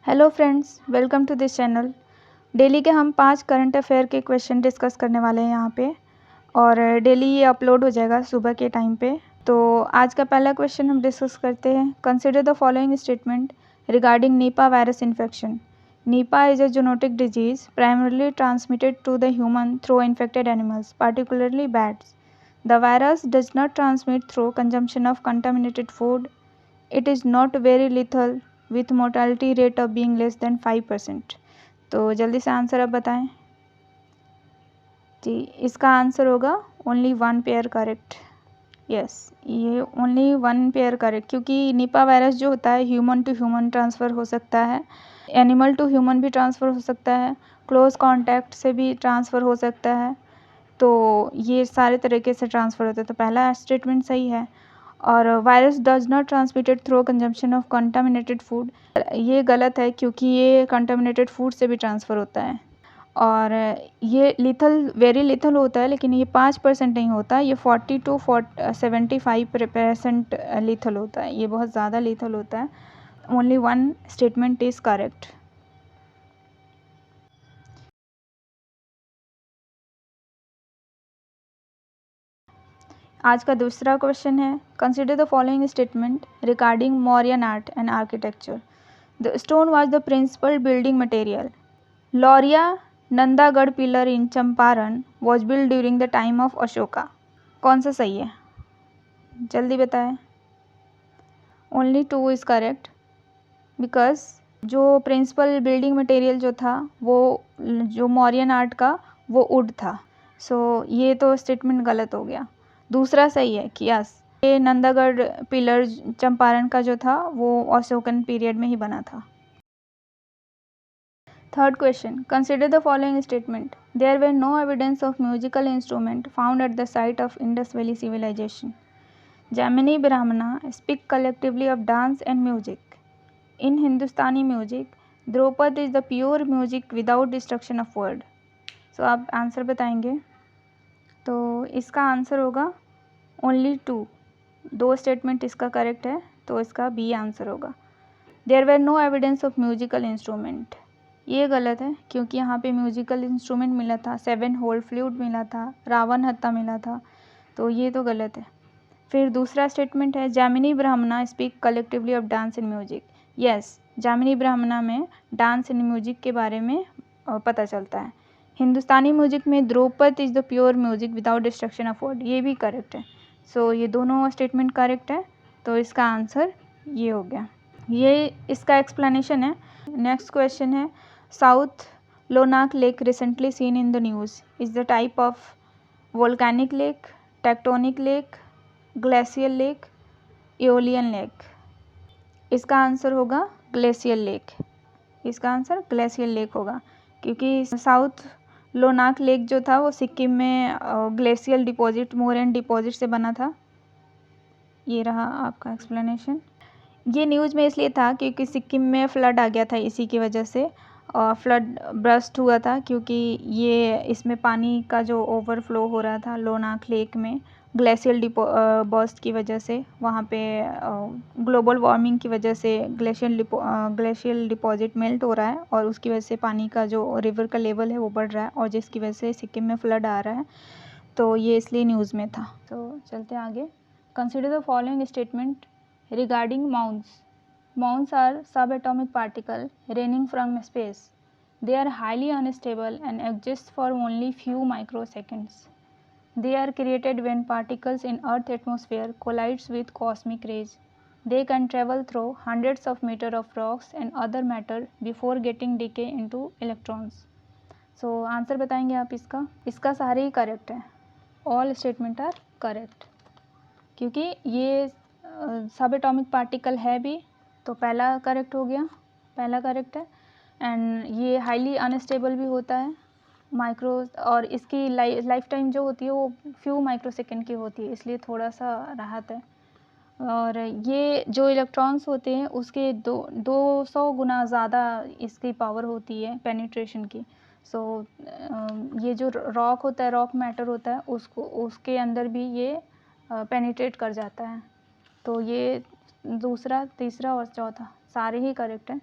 Hello friends, welcome to this channel. Daily के हम 5 current affair के क्वेश्चन डिस्कस करने वाले हैं यहाँ पे, और डेली ये अपलोड हो जाएगा सुबह के टाइम पे। तो आज का पहला क्वेश्चन हम डिस्कस करते हैं। Consider the following statement regarding Nipah virus infection. Nipah is a zoonotic disease primarily transmitted to the human through infected animals, particularly bats. The virus does not transmit through consumption of contaminated food. It is not very lethal with mortality rate of being less than 5%. तो जल्दी से answer आप बताएं जी। इसका answer होगा only 1 pair correct. Yes, ये only 1 pair correct, क्योंकि Nipah virus जो होता है ह्यूमन टू ह्यूमन ट्रांसफ़र हो सकता है, एनिमल टू ह्यूमन भी ट्रांसफ़र हो सकता है, क्लोज कॉन्टैक्ट से भी ट्रांसफ़र हो सकता है। तो ये सारे तरीके से ट्रांसफ़र होता है। तो पहला स्टेटमेंट सही है। और virus does not transmitted through consumption of contaminated food, ये गलत है, क्योंकि ये कंटामिनेटेड फूड से भी ट्रांसफ़र होता है। और ये लिथल, वेरी लिथल होता है, लेकिन ये 5% नहीं होता, ये 40 to 75% लिथल होता है। ये बहुत ज़्यादा लिथल होता है। Only 1 statement is correct. आज का दूसरा क्वेश्चन है। Consider the following statement regarding Mauryan art and architecture. The stone was the principal building material. Lauriya Nandangarh pillar in Champaran was build during the time of Ashoka. कौन सा सही है? जल्दी बताएं। ओनली 2 इज़ करेक्ट, बिकॉज जो प्रिंसिपल बिल्डिंग मटेरियल जो था वो जो मौर्यन आर्ट का वो वुड था। सो ये तो स्टेटमेंट गलत हो गया। दूसरा सही है कि यस, ये नंदागढ़ पिलर चंपारण का जो था वो अशोकन पीरियड में ही बना था। Third question. Consider the following statement. There were no evidence of musical instrument found at the site of Indus Valley civilization. Jaimini Brahmana speak collectively of dance and music. In Hindustani music, Dropad is the pure music without destruction of word. So आप answer बताएंगे। तो इसका answer होगा only 2। 2 statement इसका correct है, तो इसका B answer होगा। There were no evidence of musical instrument, ये गलत है, क्योंकि यहाँ पे म्यूजिकल इंस्ट्रूमेंट मिला था, 7 होल फ्लूट मिला था, रावण हत्ता मिला था, तो ये तो गलत है। फिर दूसरा स्टेटमेंट है Jaimini Brahmana speak collectively of dance and music. Yes, Jaimini Brahmana में डांस एंड म्यूजिक के बारे में पता चलता है। हिंदुस्तानी म्यूजिक में Draupad is the pure music without destruction of word, ये भी करेक्ट है। सो ये दोनों स्टेटमेंट करेक्ट है, तो इसका आंसर ये हो गया। ये इसका एक्सप्लेनेशन है। नेक्स्ट क्वेश्चन है। South Lhonak lake recently seen in the news is the type of volcanic lake, tectonic lake, glacial lake, aeolian lake. इसका आंसर होगा ग्लेशियल लेक। इसका आंसर ग्लेशियल लेक होगा, क्योंकि साउथ लोनाक लेक जो था वो सिक्किम में ग्लेशियल डिपॉजिट, मोरेन डिपॉजिट से बना था। ये रहा आपका एक्सप्लेनेशन। ये न्यूज़ में इसलिए था क्योंकि सिक्किम में फ्लड आ गया था, इसी की वजह से और फ्लड बर्स्ट हुआ था, क्योंकि ये इसमें पानी का जो ओवरफ्लो हो रहा था लोनाक लेक में ग्लेशियल बर्स्ट की वजह से। वहाँ पे ग्लोबल वार्मिंग की वजह से ग्लेशियल डिपॉजिट मेल्ट हो रहा है, और उसकी वजह से पानी का जो रिवर का लेवल है वो बढ़ रहा है, और जिसकी वजह से सिक्किम में फ्लड आ रहा है। तो ये इसलिए न्यूज़ में था। तो चलते हैं आगे। Consider the following statement regarding moons. Moons are subatomic particles raining from space. They are highly unstable and exist for only few microseconds. They are created when particles in Earth's atmosphere collides with cosmic rays. They can travel through hundreds of meters of rocks and other matter before getting decay into electrons. So answer बताएंगे आप इसका। इसका सारे ही correct है। All statement are correct. क्योंकि ये सब atomic particle है भी, तो पहला करेक्ट हो गया, पहला करेक्ट है। एंड ये हाईली अनस्टेबल भी होता है, माइक्रो, और इसकी लाइफ टाइम जो होती है वो फ्यू माइक्रोसेकंड की होती है, इसलिए थोड़ा सा राहत है। और ये जो इलेक्ट्रॉन्स होते हैं उसके 200 गुना ज़्यादा इसकी पावर होती है पेनिट्रेशन की। सो ये जो रॉक होता है, रॉक मैटर होता है, उसके अंदर भी ये पेनिट्रेट कर जाता है। तो ये दूसरा, तीसरा और चौथा सारे ही करेक्ट हैं।